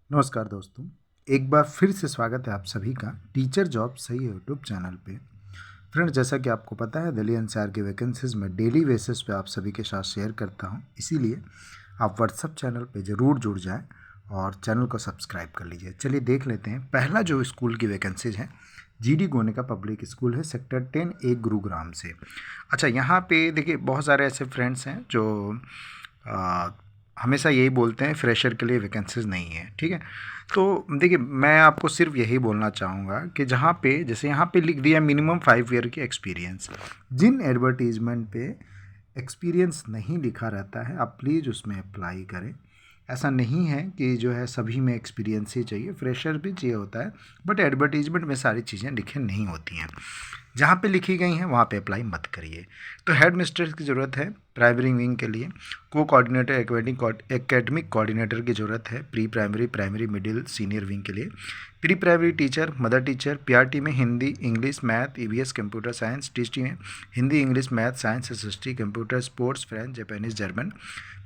नमस्कार दोस्तों। एक बार फिर से स्वागत है आप सभी का टीचर जॉब सही यूट्यूब चैनल पे। फ्रेंड्स, जैसा कि आपको पता है दिल्ली एनसीआर की वैकेंसीज मैं डेली बेसिस पे आप सभी के साथ शेयर करता हूं, इसीलिए आप व्हाट्सएप चैनल पे ज़रूर जुड़ जाएं और चैनल को सब्सक्राइब कर लीजिए। चलिए देख लेते हैं पहला जो स्कूल की वैकेंसीज है। जीडी गोने का पब्लिक स्कूल है, सेक्टर 10A गुरुग्राम से। अच्छा, यहाँ पे देखिए बहुत सारे ऐसे फ्रेंड्स हैं जो आ, हमेशा यही बोलते हैं फ्रेशर के लिए वैकेंसीज नहीं है। ठीक है, तो देखिए मैं आपको सिर्फ यही बोलना चाहूँगा कि जहाँ पे जैसे यहाँ पे लिख दिया मिनिमम 5 ईयर की एक्सपीरियंस, जिन एडवर्टीजमेंट पे एक्सपीरियंस नहीं लिखा रहता है आप प्लीज़ उसमें अप्लाई करें। ऐसा नहीं है कि जो है सभी में एक्सपीरियंस ही चाहिए, फ्रेशर भी चाहिए होता है, बट एडवर्टीजमेंट में सारी चीज़ें लिखी नहीं होती हैं। जहाँ पे लिखी गई हैं वहाँ पे अप्लाई मत करिए। तो हेड मिस्ट्रेस की ज़रूरत है प्राइमरी विंग के लिए, को कोऑर्डिनेटर एकेडमिक कोऑर्डिनेटर की ज़रूरत है pre primary, primary, middle, senior wing के लिए, pre primary teacher, mother teacher, PRT में Hindi, English, math, EVS, computer science, THT में Hindi, English, math, science, SST, computer, sports, French, Japanese, German,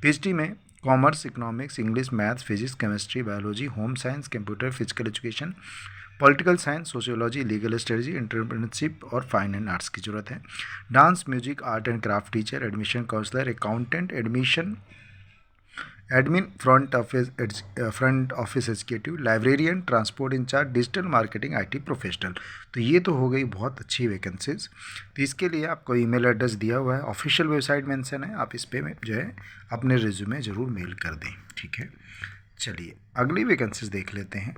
PhD में commerce, economics, English, math, physics, chemistry, biology, home science, computer, physical education, political science, sociology, legal strategy, entrepreneurship और fine and arts की ज़रूरत है। Dance, music, art and craft teacher, admission counsellor, accountant, admin, front office executive, librarian, transport incharge, digital marketing, IT professional. तो ये तो हो गई बहुत अच्छी वैकेंसीज। तो इसके लिए आपको ईमेल एड्रेस दिया हुआ है, ऑफिशियल वेबसाइट मेंशन है, आप इस पर जो है अपने रिज्यूमे ज़रूर मेल कर दें। ठीक है, चलिए अगली वैकेंसीज देख लेते हैं।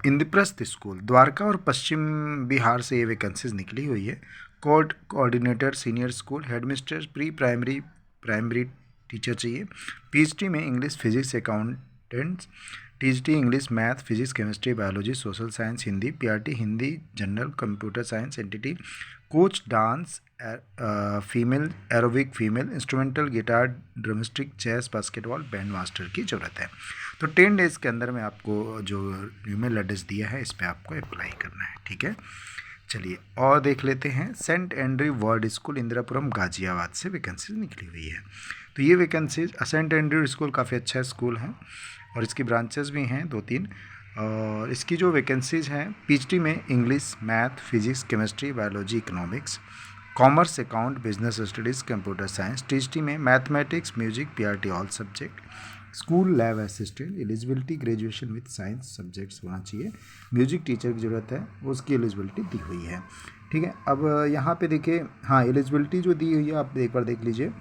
इंद्रप्रस्थ स्कूल द्वारका और पश्चिम बिहार से ये वैकेंसीज निकली हुई है। Coordinator senior school, headmistress, pre primary, primary teacher चाहिए। पीएचडी में English, physics, accountants, THD English, math, physics, chemistry, biology, social science, Hindi, PRT Hindi, general, computer science, entity, coach dance, female aerobic, female instrumental, guitar, drumstick, chess, basketball, band master की ज़रूरत है। तो 10 days के अंदर में आपको जो ईमेल एड्रेस दिया है इस पर आपको अप्लाई करना है। ठीक है, चलिए और देख लेते हैं। Saint Andrew World School, Indirapuram, Ghaziabad से वैकेंसीज निकली हुई है। तो ये वैकेंसीज, सेंट एंड्रयू स्कूल काफ़ी अच्छा स्कूल है और इसकी ब्रांचेस भी हैं 2-3। और इसकी जो वैकेंसीज हैं, पीएचडी में English, math, physics, chemistry, biology, economics, commerce, account, business studies, computer science, THD में mathematics, music, PRT all subject, school lab assistant, eligibility graduation with science subjects होना चाहिए। म्यूजिक टीचर की ज़रूरत है, उसकी एलिजिबिलिटी दी हुई है। ठीक है, अब यहाँ पे देखिए, हाँ एलिजिबिलिटी जो दी हुई है आप एक बार देख लीजिए।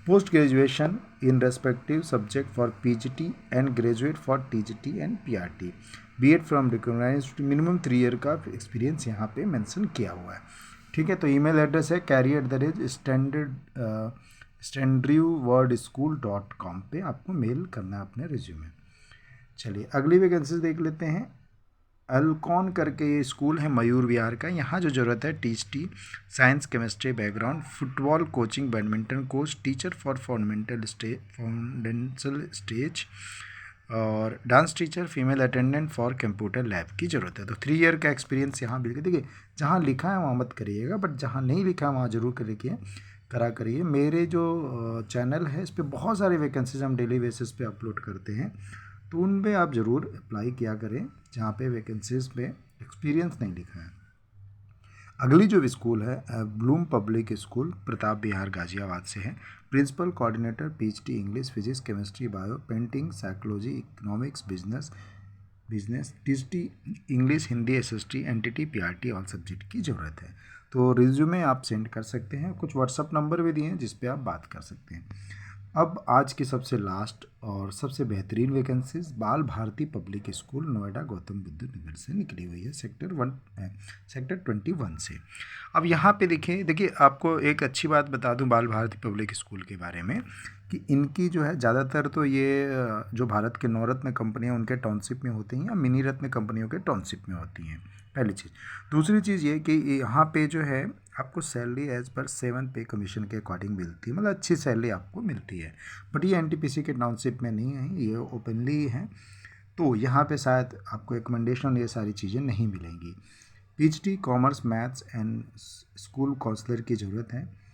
Post graduation in respective subject for PGT and graduate for TGT and PRT, BEd from recognised, minimum 3 year का एक्सपीरियंस यहाँ पे मेंशन किया हुआ है। ठीक है, तो ईमेल एड्रेस है carry@standrewwordschool.com पे आपको मेल करना है अपने रिज्यूमे। चलिए अगली वैकेंसीज देख लेते हैं। अल्कॉन करके ये स्कूल है मयूर विहार का। यहाँ जो ज़रूरत है THT science, chemistry background, football coaching, badminton coach, teacher for foundational stage और dance teacher, female attendant for computer lab की ज़रूरत है। तो 3 ईयर का एक्सपीरियंस यहाँ बिल्कुल, देखिए जहाँ लिखा है वहाँ मत करिएगा, बट जहाँ नहीं लिखा है वहाँ ज़रूर करा करिए। मेरे जो चैनल है इस पर बहुत सारी वैकेंसीज हम डेली बेसिस पे अपलोड करते हैं, तो उन पे आप ज़रूर अप्लाई किया करें जहाँ पे वैकेंसीज पे एक्सपीरियंस नहीं लिखा है। अगली जो स्कूल है Bloom Public School, Pratap Vihar, Ghaziabad से है। Principal coordinator, PhD English, physics, chemistry, bio, painting, psychology, economics, business, THD English, Hindi, SST, entity, PRT all subject की ज़रूरत है। तो रिज्यूमे आप सेंड कर सकते हैं, कुछ व्हाट्सअप नंबर भी दिए हैं जिस पे आप बात कर सकते हैं। अब आज की सबसे लास्ट और सबसे बेहतरीन वैकेंसीज बाल भारती पब्लिक स्कूल, नोएडा, गौतम बुद्ध नगर से निकली हुई है, सेक्टर 21 से। अब यहाँ पे देखिए आपको एक अच्छी बात बता दूँ बाल भारती पब्लिक स्कूल के बारे में कि इनकी जो है ज़्यादातर तो ये जो भारत के नवरत्न कंपनियाँ उनके टाउनशिप में होती हैं या मिनी रत्न कंपनियों के टाउनशिप में होती हैं, पहली चीज़। दूसरी चीज़ ये कि यहाँ पे जो है आपको सैलरी एज पर 7 पे कमीशन के अकॉर्डिंग मिलती है, मतलब अच्छी सैलरी आपको मिलती है। बट ये एनटीपीसी के टाउनशिप में नहीं है, ये ओपनली है, तो यहाँ पे शायद आपको रिकमेंडेशन ये सारी चीज़ें नहीं मिलेंगी। PhD commerce, maths and school counsellor की ज़रूरत है।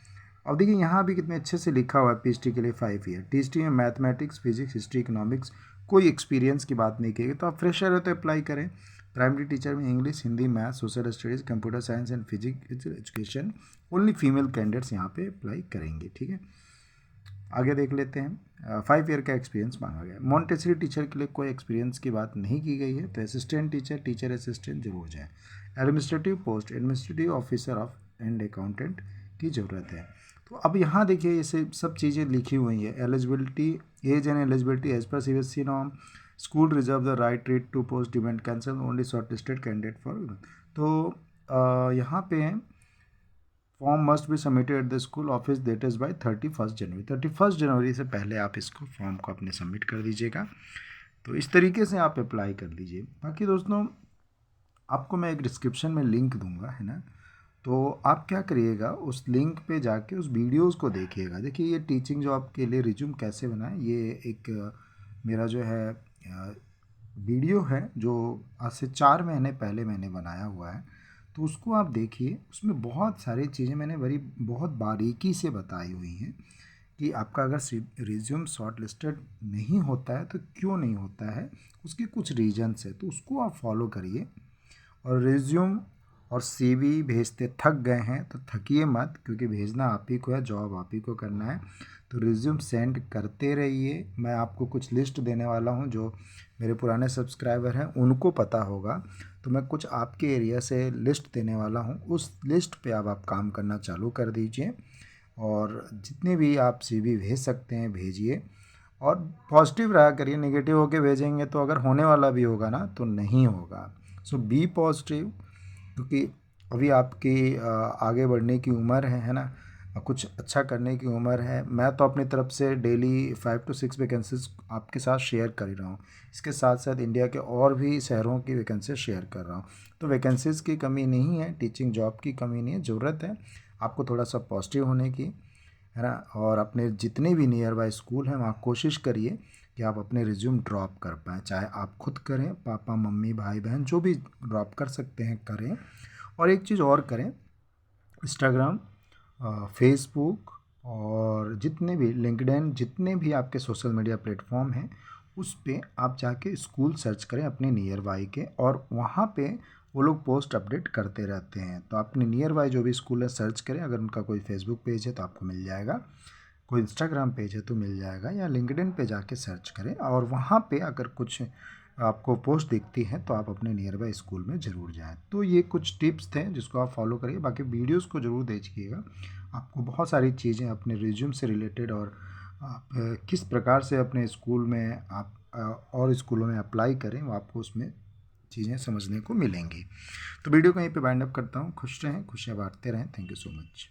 अब देखिए यहाँ भी कितने अच्छे से लिखा हुआ है, पीएचडी के लिए 5 ईयर, टीएचडी में मैथमेटिक्स, फिजिक्स, हिस्ट्री, इकोनॉमिक्स, कोई एक्सपीरियंस की बात नहीं की गई। तो आप फ्रेशर हो तो अप्लाई करें। प्राइमरी टीचर में English, Hindi, math, social studies, computer science and physics education, only female candidates यहाँ पे अप्लाई करेंगे। ठीक है, आगे देख लेते हैं। 5 ईयर का एक्सपीरियंस मांगा गया है। मॉन्टेसरी टीचर के लिए कोई एक्सपीरियंस की बात नहीं की गई है, तो असिस्टेंट टीचर, टीचर असिस्टेंट जरूर जाए। Administrative post, administrative officer of and accountant की ज़रूरत है। तो अब यहाँ देखिए ये सब चीज़ें लिखी हुई है। Eligibility, age and eligibility age पर CBSE norm, school reserve the right read to post demand cancel only short listed candidate for. तो यहाँ पे form must be submitted at the school office that is by 31 January. 31 जनवरी से पहले आप इसको form को अपने सबमिट कर दीजिएगा। तो इस तरीके से आप अप्लाई कर लीजिए। बाकी दोस्तों आपको मैं एक डिस्क्रिप्शन में लिंक दूंगा, है ना, तो आप क्या करिएगा उस लिंक पे जाके उस वीडियोस को देखिएगा। देखिए ये टीचिंग जॉब के लिए रिज्यूम कैसे बनाएं, ये एक मेरा जो है वीडियो है जो आज से 4 महीने पहले मैंने बनाया हुआ है। तो उसको आप देखिए, उसमें बहुत सारी चीज़ें मैंने बहुत बारीकी से बताई हुई हैं कि आपका अगर रिज्यूम शॉर्ट लिस्टेड नहीं होता है तो क्यों नहीं होता है, उसके कुछ रीजन्स है, तो उसको आप फॉलो करिए। और रिज्यूम और CV भेजते थक गए हैं तो थकिए मत, क्योंकि भेजना आप ही को है, जॉब आप ही को करना है। तो रिज्यूम सेंड करते रहिए। मैं आपको कुछ लिस्ट देने वाला हूं, जो मेरे पुराने सब्सक्राइबर हैं उनको पता होगा। तो मैं कुछ आपके एरिया से लिस्ट देने वाला हूं, उस लिस्ट पे अब आप काम करना चालू कर दीजिए। और जितने भी आप CV भेज सकते हैं भेजिए, और पॉजिटिव रहा करिए। नेगेटिव होके भेजेंगे तो अगर होने वाला भी होगा ना तो नहीं होगा। सो बी पॉजिटिव, क्योंकि अभी आपकी आगे बढ़ने की उम्र है ना, कुछ अच्छा करने की उम्र है। मैं तो अपनी तरफ से डेली 5 to 6 वैकेंसीज आपके साथ शेयर कर ही रहा हूँ। इसके साथ साथ इंडिया के और भी शहरों की वैकेंसी शेयर कर रहा हूँ। तो वैकेंसीज़ की कमी नहीं है, टीचिंग जॉब की कमी नहीं है। ज़रूरत है आपको थोड़ा सा पॉजिटिव होने की, है ना, और अपने जितने भी नियर बाय स्कूल हैं वहाँ कोशिश करिए कि आप अपने रिज्यूम ड्रॉप कर पाएँ। चाहे आप खुद करें, पापा मम्मी भाई बहन जो भी ड्रॉप कर सकते हैं करें। और एक चीज़ और करें, इंस्टाग्राम, फेसबुक और जितने भी लिंक्डइन, जितने भी आपके सोशल मीडिया प्लेटफॉर्म हैं उस पे आप जाके स्कूल सर्च करें अपने नियर बाई के, और वहाँ पे वो लोग पोस्ट अपडेट करते रहते हैं। तो अपने नियर बाई जो भी स्कूल है सर्च करें। अगर उनका कोई फेसबुक पेज है तो आपको मिल जाएगा, कोई इंस्टाग्राम पेज है तो मिल जाएगा, या लिंक्डइन पे जाके सर्च करें। और वहाँ पे अगर कुछ आपको पोस्ट दिखती है तो आप अपने नियर बाय स्कूल में ज़रूर जाएं। तो ये कुछ टिप्स थे जिसको आप फॉलो करिए। बाकी वीडियोस को ज़रूर देखिएगा, आपको बहुत सारी चीज़ें अपने रिज्यूम से रिलेटेड, और आप किस प्रकार से अपने स्कूल में आप और स्कूलों में अप्लाई करें, वो आपको उसमें चीज़ें समझने को मिलेंगी। तो वीडियो को यहीं पे वाइंड अप करता हूँ। खुश रहें, खुशियाँ बांटते रहें। Thank you so much.